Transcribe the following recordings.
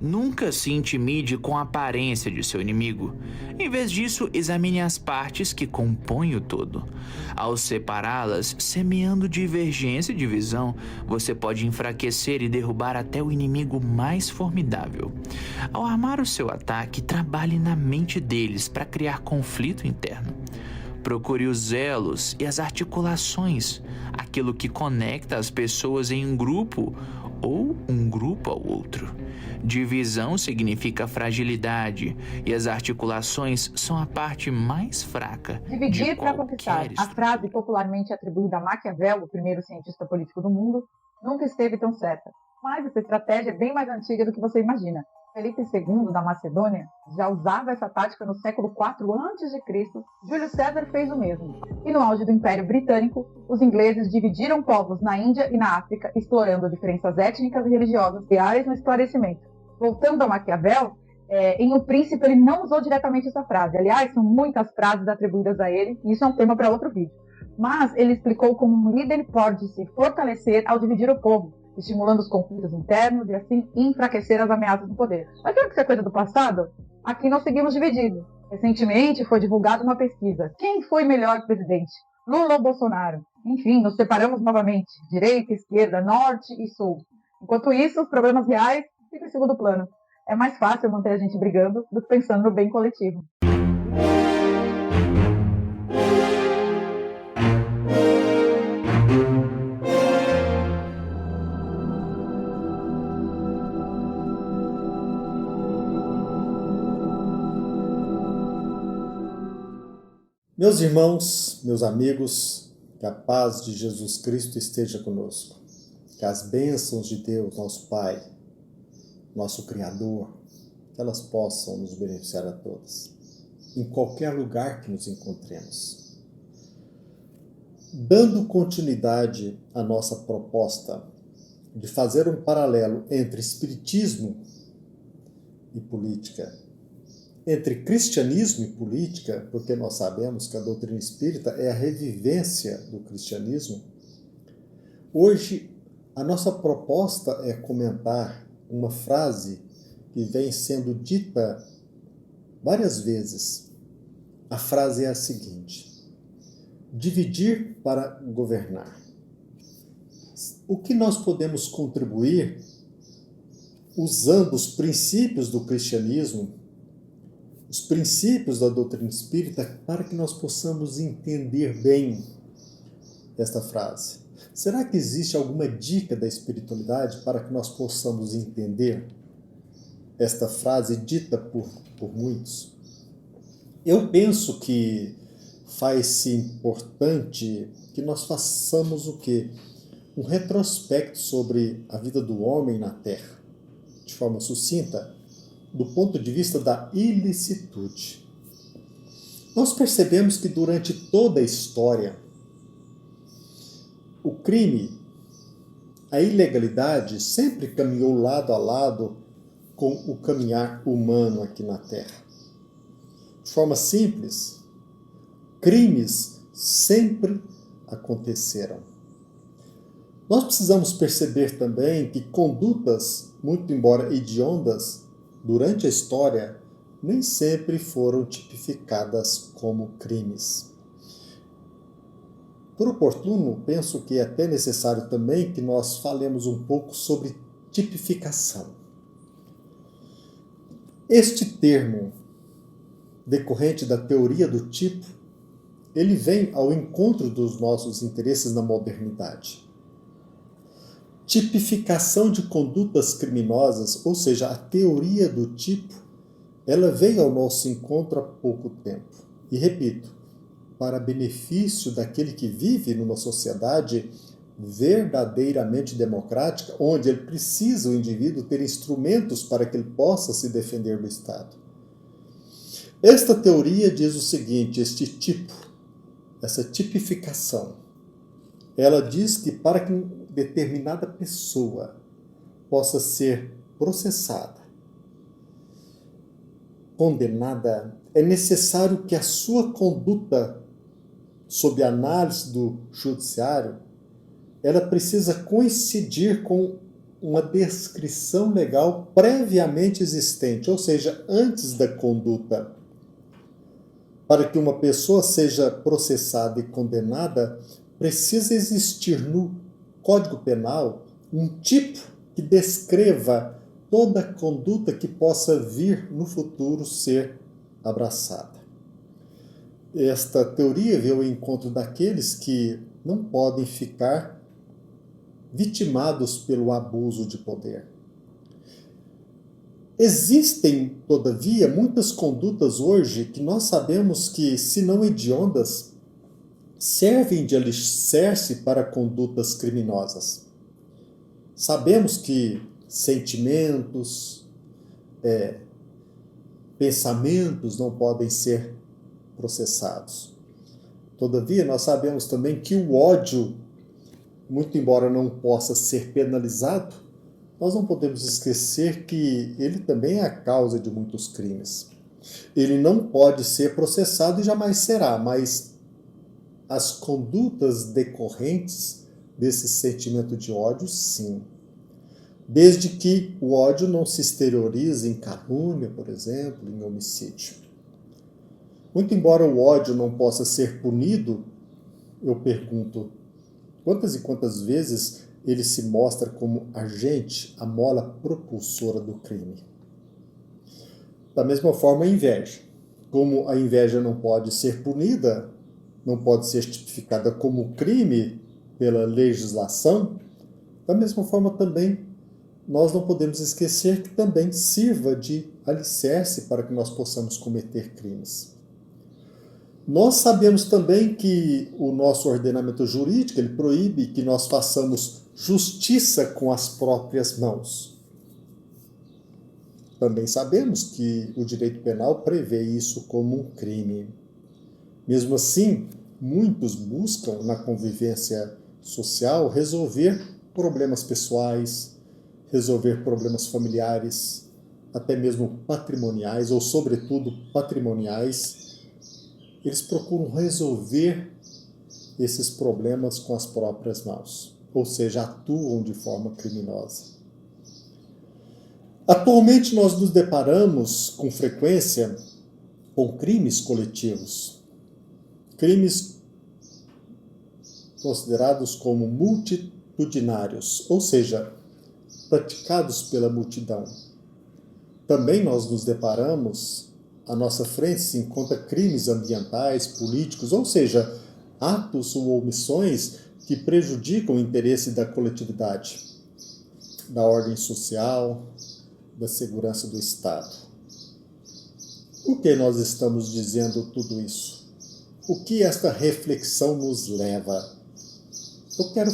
Nunca se intimide com a aparência de seu inimigo. Em vez disso, examine as partes que compõem o todo. Ao separá-las, semeando divergência e divisão, você pode enfraquecer e derrubar até o inimigo mais formidável. Ao armar o seu ataque, trabalhe na mente deles para criar conflito interno. Procure os elos e as articulações, aquilo que conecta as pessoas em um grupo ou um grupo ao outro. Divisão significa fragilidade e as articulações são a parte mais fraca de Dividir para conquistar. qualquer A estrutura. frase popularmente atribuída a Maquiavel, o primeiro cientista político do mundo, nunca esteve tão certa. Mas essa estratégia é bem mais antiga do que você imagina. Felipe II da Macedônia já usava essa tática no século IV a.C. Júlio César fez o mesmo. E no auge do Império Britânico, os ingleses dividiram povos na Índia e na África, explorando diferenças étnicas e religiosas reais no esclarecimento. Voltando a Maquiavel, em O Príncipe ele não usou diretamente essa frase. Aliás, são muitas frases atribuídas a ele, e isso é um tema para outro vídeo. Mas ele explicou como um líder pode se fortalecer ao dividir o povo, estimulando os conflitos internos e assim enfraquecer as ameaças do poder. Mas será que isso é coisa do passado? Aqui nós seguimos divididos. Recentemente foi divulgada uma pesquisa. Quem foi melhor presidente? Lula ou Bolsonaro? Enfim, nos separamos novamente. Direita, esquerda, norte e sul. Enquanto isso, os problemas reais ficam em segundo plano. É mais fácil manter a gente brigando do que pensando no bem coletivo. Meus irmãos, meus amigos, que a paz de Jesus Cristo esteja conosco. Que as bênçãos de Deus, nosso Pai, nosso Criador, que elas possam nos beneficiar a todos, em qualquer lugar que nos encontremos. Dando continuidade à nossa proposta de fazer um paralelo entre espiritismo e política, entre cristianismo e política, porque nós sabemos que a doutrina espírita é a revivência do cristianismo, hoje a nossa proposta é comentar uma frase que vem sendo dita várias vezes. A frase é a seguinte: dividir para governar. O que nós podemos contribuir usando os princípios do cristianismo, os princípios da doutrina espírita, para que nós possamos entender bem esta frase? Será que existe alguma dica da espiritualidade para que nós possamos entender esta frase dita por muitos? Eu penso que faz-se importante que nós façamos o quê? Um retrospecto sobre a vida do homem na Terra, de forma sucinta, do ponto de vista da ilicitude. Nós percebemos que durante toda a história, o crime, a ilegalidade sempre caminhou lado a lado com o caminhar humano aqui na Terra. De forma simples, crimes sempre aconteceram. Nós precisamos perceber também que condutas, muito embora hediondas, durante a história, nem sempre foram tipificadas como crimes. Por oportuno, penso que é até necessário também que nós falemos um pouco sobre tipificação. Este termo, decorrente da teoria do tipo, ele vem ao encontro dos nossos interesses na modernidade. Tipificação de condutas criminosas, ou seja, a teoria do tipo, ela veio ao nosso encontro há pouco tempo. E repito, para benefício daquele que vive numa sociedade verdadeiramente democrática, onde ele precisa, o indivíduo, ter instrumentos para que ele possa se defender do Estado. Esta teoria diz o seguinte: este tipo, essa tipificação, ela diz que para que determinada pessoa possa ser processada, condenada, é necessário que a sua conduta, sob análise do judiciário, ela precisa coincidir com uma descrição legal previamente existente, ou seja, antes da conduta. Para que uma pessoa seja processada e condenada, precisa existir no Código Penal um tipo que descreva toda a conduta que possa vir no futuro ser abraçada. Esta teoria veio ao encontro daqueles que não podem ficar vitimados pelo abuso de poder. Existem, todavia, muitas condutas hoje que nós sabemos que, se não hediondas, servem de alicerce para condutas criminosas. Sabemos que sentimentos, pensamentos não podem ser processados. Todavia, nós sabemos também que o ódio, muito embora não possa ser penalizado, nós não podemos esquecer que ele também é a causa de muitos crimes. Ele não pode ser processado e jamais será, mas as condutas decorrentes desse sentimento de ódio, sim. Desde que o ódio não se exteriorize em calúnia, por exemplo, em homicídio. Muito embora o ódio não possa ser punido, eu pergunto, quantas e quantas vezes ele se mostra como agente, a mola propulsora do crime? Da mesma forma, a inveja. Como a inveja não pode ser punida, não pode ser tipificada como crime pela legislação, da mesma forma também nós não podemos esquecer que também sirva de alicerce para que nós possamos cometer crimes. Nós sabemos também que o nosso ordenamento jurídico ele proíbe que nós façamos justiça com as próprias mãos. Também sabemos que o direito penal prevê isso como um crime. Mesmo assim, muitos buscam na convivência social resolver problemas pessoais, resolver problemas familiares, até mesmo patrimoniais, ou sobretudo patrimoniais. Eles procuram resolver esses problemas com as próprias mãos, ou seja, atuam de forma criminosa. Atualmente nós nos deparamos com frequência com crimes coletivos, crimes considerados como multitudinários, ou seja, praticados pela multidão. Também nós nos deparamos, à nossa frente se encontra crimes ambientais, políticos, ou seja, atos ou omissões que prejudicam o interesse da coletividade, da ordem social, da segurança do Estado. Por que nós estamos dizendo tudo isso? O que esta reflexão nos leva? Eu quero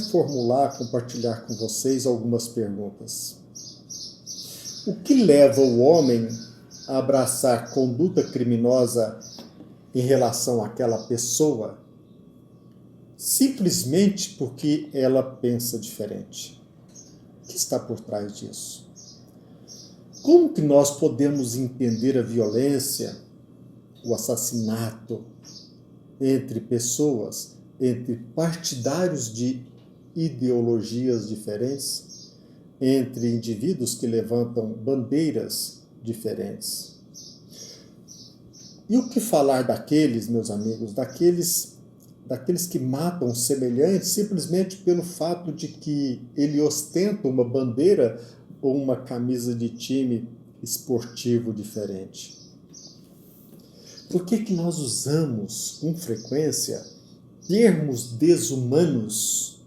compartilhar com vocês algumas perguntas. O que leva o homem a abraçar conduta criminosa em relação àquela pessoa simplesmente porque ela pensa diferente? O que está por trás disso? Como que nós podemos entender a violência, o assassinato entre pessoas, entre partidários de ideologias diferentes, entre indivíduos que levantam bandeiras diferentes? E o que falar daqueles, meus amigos, daqueles que matam semelhantes simplesmente pelo fato de que ele ostenta uma bandeira ou uma camisa de time esportivo diferente? Por que nós usamos com frequência termos desumanos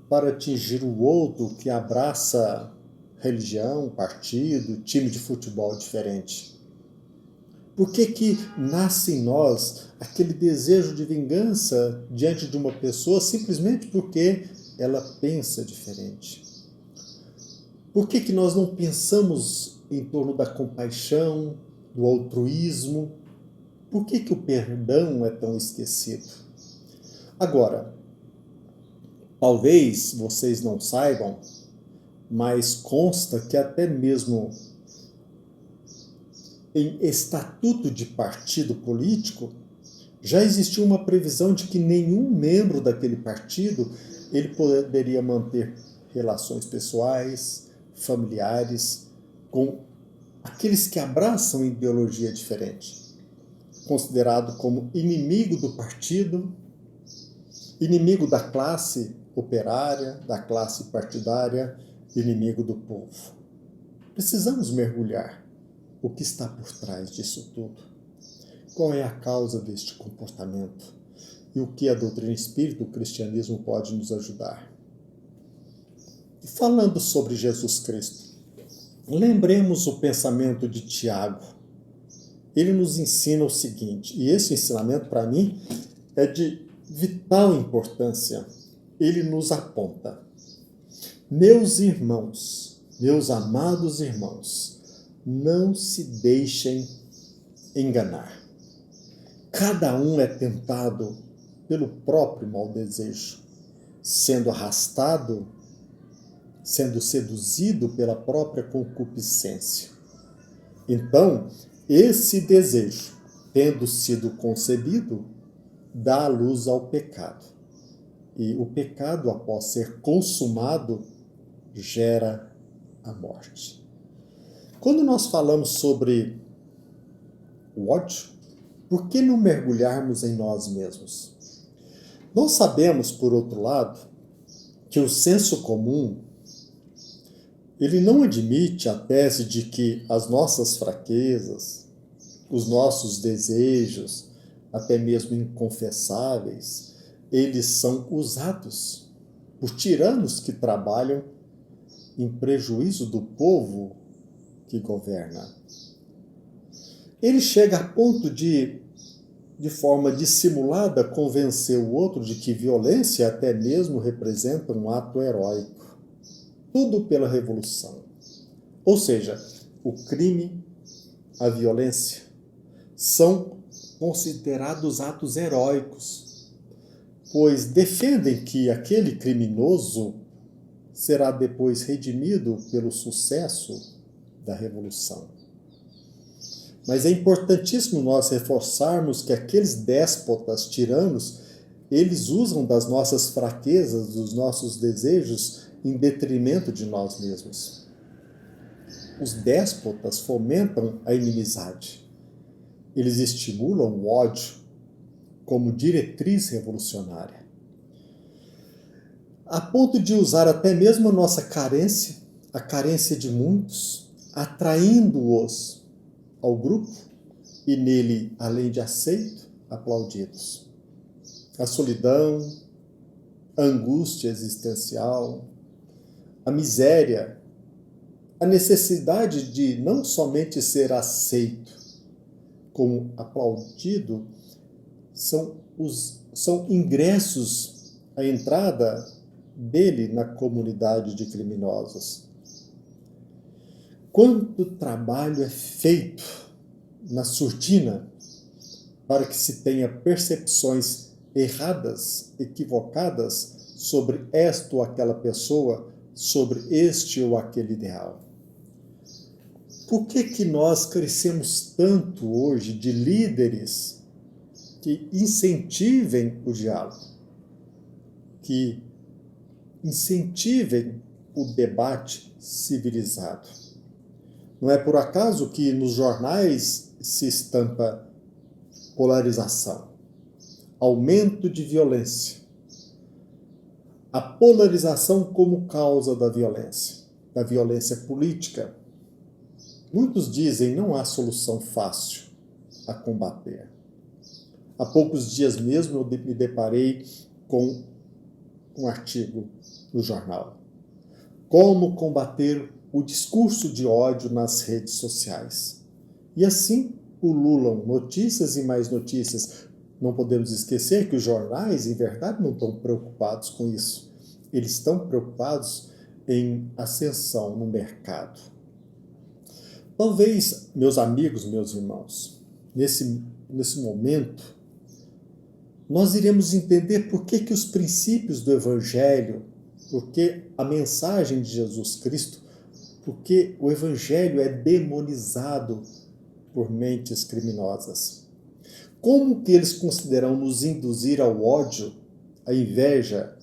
para atingir o outro que abraça religião, partido, time de futebol diferente? Por que nasce em nós aquele desejo de vingança diante de uma pessoa simplesmente porque ela pensa diferente? Por que nós não pensamos em torno da compaixão, do altruísmo? Por que o perdão é tão esquecido? Agora, talvez vocês não saibam, mas consta que até mesmo em estatuto de partido político já existiu uma previsão de que nenhum membro daquele partido ele poderia manter relações pessoais, familiares, com aqueles que abraçam ideologia diferente, considerado como inimigo do partido, inimigo da classe operária, da classe partidária, inimigo do povo. Precisamos mergulhar o que está por trás disso tudo. Qual é a causa deste comportamento? E o que a doutrina espírita, o cristianismo, pode nos ajudar? E falando sobre Jesus Cristo, lembremos o pensamento de Tiago. Ele nos ensina o seguinte, e esse ensinamento, para mim, é de vital importância. Ele nos aponta: meus irmãos, meus amados irmãos, não se deixem enganar. Cada um é tentado pelo próprio mau desejo, sendo arrastado, sendo seduzido pela própria concupiscência. Então, esse desejo, tendo sido concebido, dá luz ao pecado. E o pecado, após ser consumado, gera a morte. Quando nós falamos sobre o ódio, por que não mergulharmos em nós mesmos? Nós sabemos, por outro lado, que o senso comum ele não admite a tese de que as nossas fraquezas, os nossos desejos, até mesmo inconfessáveis, eles são usados por tiranos que trabalham em prejuízo do povo que governa. Ele chega a ponto de forma dissimulada, convencer o outro de que violência até mesmo representa um ato heróico. Tudo pela revolução. Ou seja, o crime, a violência, são considerados atos heróicos, pois defendem que aquele criminoso será depois redimido pelo sucesso da revolução. Mas é importantíssimo nós reforçarmos que aqueles déspotas tiranos, eles usam das nossas fraquezas, dos nossos desejos, em detrimento de nós mesmos. Os déspotas fomentam a inimizade. Eles estimulam o ódio como diretriz revolucionária, a ponto de usar até mesmo a nossa carência, a carência de muitos, atraindo-os ao grupo e nele, além de aceito, aplaudidos. A solidão, a angústia existencial, a miséria, a necessidade de não somente ser aceito, como aplaudido, são ingressos à entrada dele na comunidade de criminosos. Quanto trabalho é feito na surdina para que se tenha percepções erradas, equivocadas sobre esta ou aquela pessoa, sobre este ou aquele ideal. Por que nós crescemos tanto hoje de líderes que incentivem o diálogo, que incentivem o debate civilizado? Não é por acaso que nos jornais se estampa polarização, aumento de violência, a polarização como causa da violência política. Muitos dizem não há solução fácil a combater. Há poucos dias mesmo eu me deparei com um artigo no jornal. Como combater o discurso de ódio nas redes sociais. E assim pululam notícias e mais notícias. Não podemos esquecer que os jornais, em verdade, não estão preocupados com isso. Eles estão preocupados em ascensão no mercado. Talvez, meus amigos, meus irmãos, nesse momento, nós iremos entender por que os princípios do Evangelho, porque a mensagem de Jesus Cristo, porque o Evangelho é demonizado por mentes criminosas. Como que eles consideram nos induzir ao ódio, à inveja,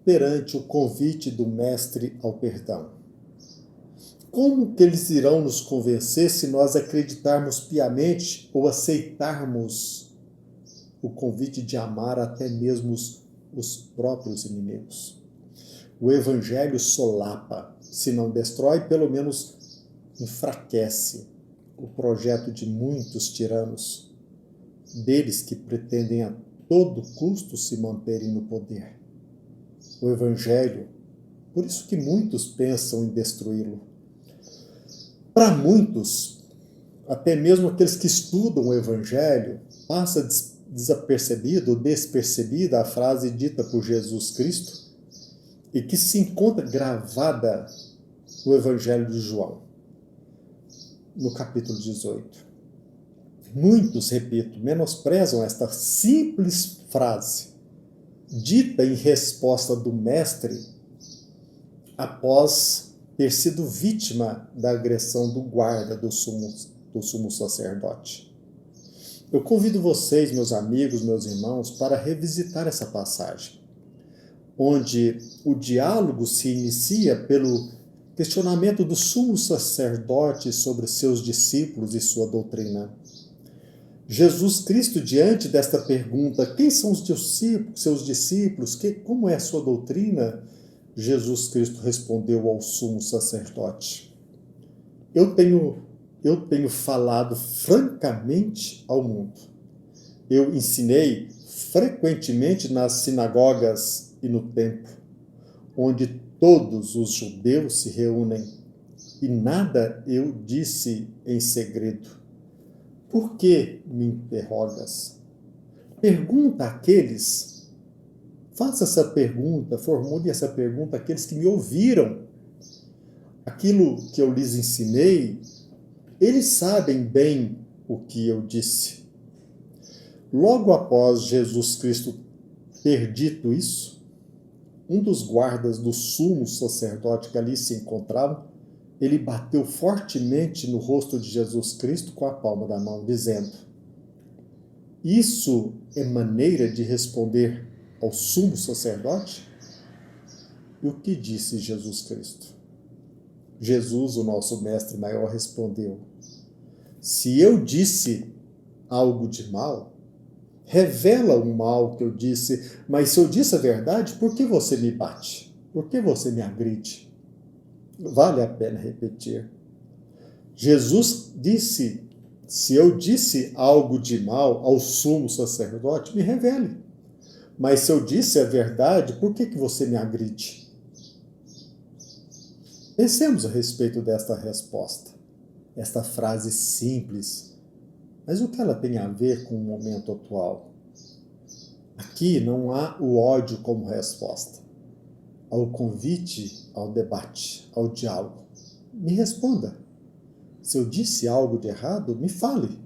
perante o convite do Mestre ao perdão? Como que eles irão nos convencer se nós acreditarmos piamente ou aceitarmos o convite de amar até mesmo os próprios inimigos? O Evangelho solapa, se não destrói, pelo menos enfraquece o projeto de muitos tiranos, deles que pretendem a todo custo se manterem no poder. O Evangelho, por isso que muitos pensam em destruí-lo. Para muitos, até mesmo aqueles que estudam o Evangelho, passa desapercebido ou despercebida a frase dita por Jesus Cristo e que se encontra gravada no Evangelho de João, no capítulo 18. Muitos, repito, menosprezam esta simples frase, dita em resposta do Mestre após ter sido vítima da agressão do guarda do sumo sacerdote. Eu convido vocês, meus amigos, meus irmãos, para revisitar essa passagem, onde o diálogo se inicia pelo questionamento do sumo sacerdote sobre seus discípulos e sua doutrina. Jesus Cristo, diante desta pergunta, quem são os seus discípulos, como é a sua doutrina? Jesus Cristo respondeu ao sumo sacerdote: Eu tenho falado francamente ao mundo. Eu ensinei frequentemente nas sinagogas e no templo, onde todos os judeus se reúnem, e nada eu disse em segredo. Por que me interrogas? Pergunta àqueles. Faça essa pergunta, formule essa pergunta àqueles que me ouviram. Aquilo que eu lhes ensinei, eles sabem bem o que eu disse. Logo após Jesus Cristo ter dito isso, um dos guardas do sumo sacerdote que ali se encontrava, ele bateu fortemente no rosto de Jesus Cristo com a palma da mão, dizendo: Isso é maneira de responder ao sumo sacerdote? E o que disse Jesus Cristo? Jesus, o nosso mestre maior, respondeu: Se eu disse algo de mal, revela o mal que eu disse, mas se eu disse a verdade, por que você me bate? Por que você me agride? Vale a pena repetir. Jesus disse: se eu disse algo de mal ao sumo sacerdote, me revele. Mas se eu disse a verdade, por que você me agride? Pensemos a respeito desta resposta, esta frase simples, mas o que ela tem a ver com o momento atual? Aqui não há o ódio como resposta. Há o convite ao debate, ao diálogo. Me responda. Se eu disse algo de errado, me fale.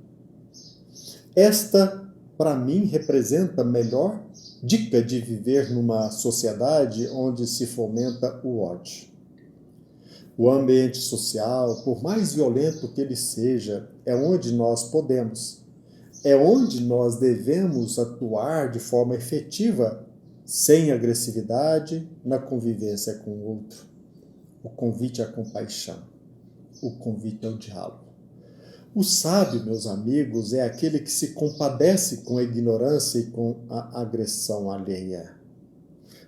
Esta, para mim, representa a melhor dica de viver numa sociedade onde se fomenta o ódio. O ambiente social, por mais violento que ele seja, é onde nós podemos, é onde nós devemos atuar de forma efetiva, sem agressividade, na convivência com o outro. O convite à compaixão, o convite ao diálogo. O sábio, meus amigos, é aquele que se compadece com a ignorância e com a agressão alheia.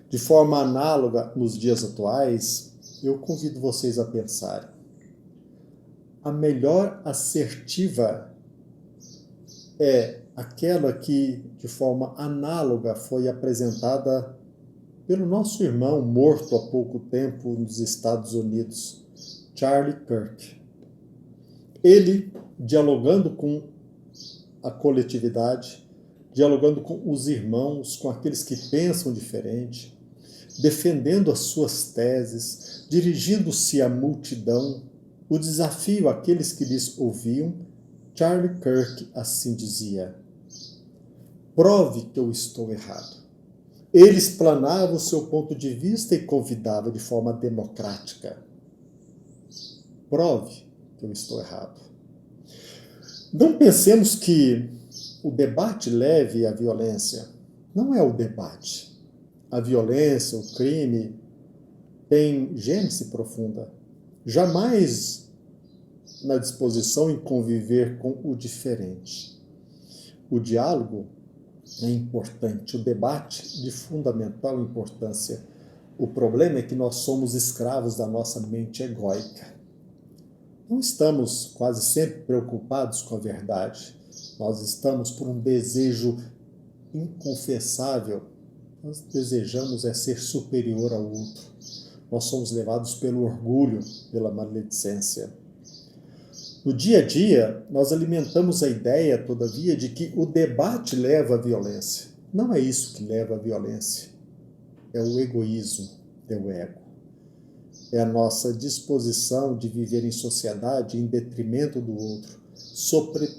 De forma análoga, nos dias atuais, eu convido vocês a pensarem. A melhor assertiva é aquela que, de forma análoga, foi apresentada pelo nosso irmão morto há pouco tempo nos Estados Unidos, Charlie Kirk. Ele, dialogando com a coletividade, dialogando com os irmãos, com aqueles que pensam diferente, defendendo as suas teses, dirigindo-se à multidão, o desafio àqueles que lhes ouviam, Charlie Kirk assim dizia: prove que eu estou errado. Ele explanava o seu ponto de vista e convidava de forma democrática. Prove que eu estou errado. Não pensemos que o debate leve à violência. Não é o debate. a violência, o crime, tem gênese profunda. Jamais na disposição em conviver com o diferente. O diálogo é importante, o debate de fundamental importância. O problema é que nós somos escravos da nossa mente egóica. Não estamos quase sempre preocupados com a verdade. Nós estamos por um desejo inconfessável. Nós desejamos ser superior ao outro. Nós somos levados pelo orgulho, pela maledicência. No dia a dia, nós alimentamos a ideia, todavia, de que o debate leva à violência. Não é isso que leva à violência. É o egoísmo, é o ego. É a nossa disposição de viver em sociedade em detrimento do outro,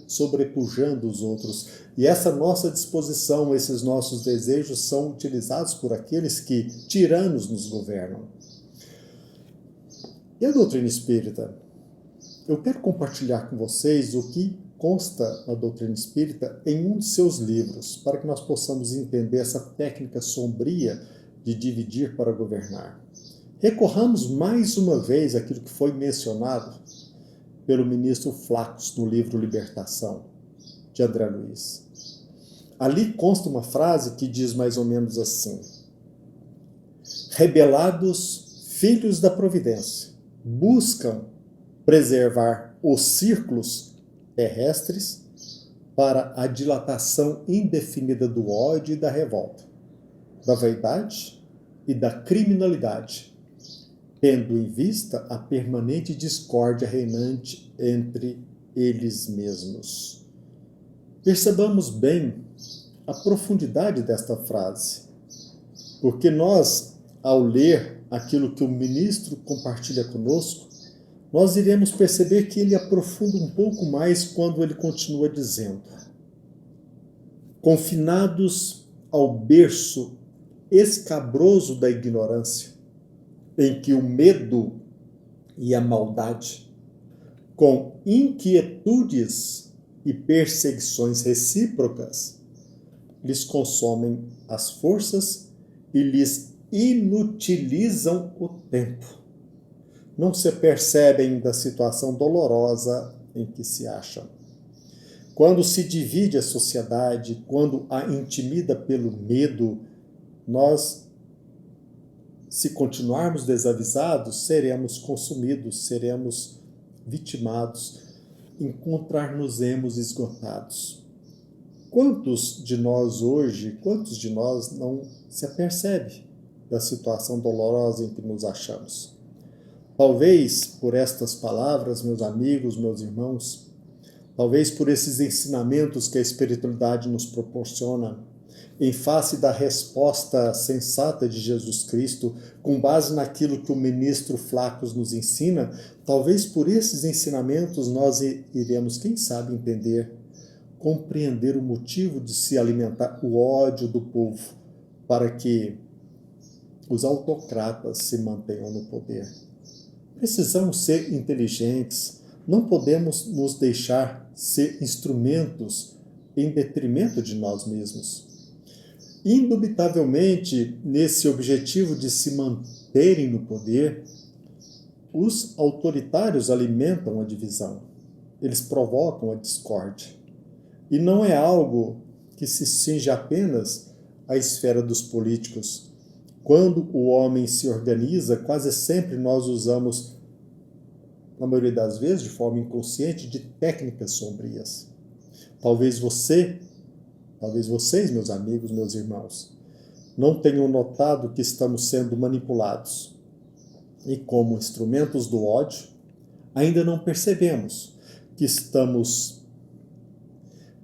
sobrepujando os outros. E essa nossa disposição, esses nossos desejos são utilizados por aqueles que, tiranos, nos governam. E a doutrina espírita? Eu quero compartilhar com vocês o que consta na doutrina espírita em um de seus livros, para que nós possamos entender essa técnica sombria de dividir para governar. Recorramos mais uma vez àquilo que foi mencionado pelo ministro Flacos no livro Libertação, de André Luiz. Ali consta uma frase que diz mais ou menos assim: rebelados filhos da providência buscam preservar os círculos terrestres para a dilatação indefinida do ódio e da revolta, da vaidade e da criminalidade, tendo em vista a permanente discórdia reinante entre eles mesmos. Percebamos bem a profundidade desta frase, porque nós, ao ler aquilo que o ministro compartilha conosco, nós iremos perceber que ele aprofunda um pouco mais quando ele continua dizendo: confinados ao berço escabroso da ignorância, em que o medo e a maldade, com inquietudes e perseguições recíprocas, lhes consomem as forças e lhes inutilizam o tempo. Não se percebem da situação dolorosa em que se acham. Quando se divide a sociedade, quando a intimida pelo medo, nós, se continuarmos desavisados, seremos consumidos, seremos vitimados, encontrar-nos-emos esgotados. Quantos de nós hoje, quantos de nós não se apercebe da situação dolorosa em que nos achamos? Talvez por estas palavras, meus amigos, meus irmãos, talvez por esses ensinamentos que a espiritualidade nos proporciona, em face da resposta sensata de Jesus Cristo, com base naquilo que o ministro Flacos nos ensina, talvez por esses ensinamentos nós iremos, quem sabe, entender, compreender o motivo de se alimentar o ódio do povo, para que os autocratas se mantenham no poder. Precisamos ser inteligentes, não podemos nos deixar ser instrumentos em detrimento de nós mesmos. Indubitavelmente, nesse objetivo de se manterem no poder, os autoritários alimentam a divisão, eles provocam a discórdia. E não é algo que se cinge apenas à esfera dos políticos. Quando o homem se organiza, quase sempre nós usamos, na maioria das vezes, de forma inconsciente, de técnicas sombrias. Talvez vocês, meus amigos, meus irmãos, não tenham notado que estamos sendo manipulados. E como instrumentos do ódio, ainda não percebemos que estamos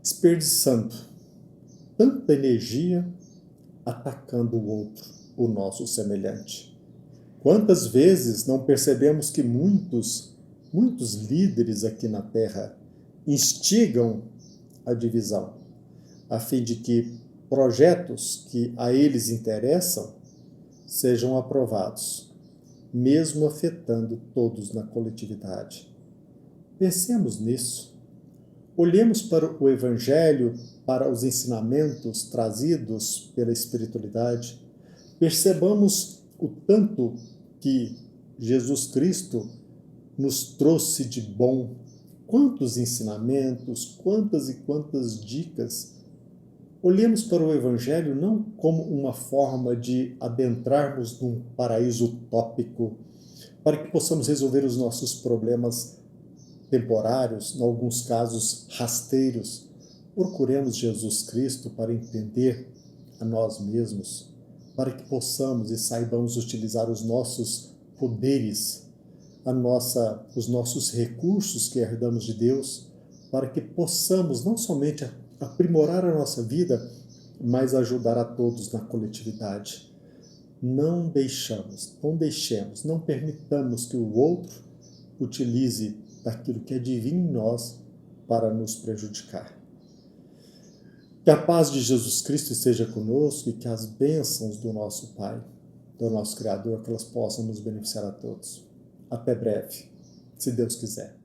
desperdiçando tanta energia atacando o outro, o nosso semelhante. Quantas vezes não percebemos que muitos líderes aqui na Terra instigam a divisão, a fim de que projetos que a eles interessam sejam aprovados, mesmo afetando todos na coletividade. Pensemos nisso. Olhemos para o Evangelho, para os ensinamentos trazidos pela espiritualidade. Percebamos o tanto que Jesus Cristo nos trouxe de bom, quantos ensinamentos, quantas e quantas dicas. Olhemos para o Evangelho não como uma forma de adentrarmos num paraíso utópico, para que possamos resolver os nossos problemas temporários, em alguns casos rasteiros. Procuremos Jesus Cristo para entender a nós mesmos, para que possamos e saibamos utilizar os nossos poderes, os nossos recursos que herdamos de Deus, para que possamos não somente aprimorar a nossa vida, mas ajudar a todos na coletividade. Não deixemos, não permitamos que o outro utilize daquilo que é divino em nós para nos prejudicar. Que a paz de Jesus Cristo esteja conosco e que as bênçãos do nosso Pai, do nosso Criador, que elas possam nos beneficiar a todos. Até breve, se Deus quiser.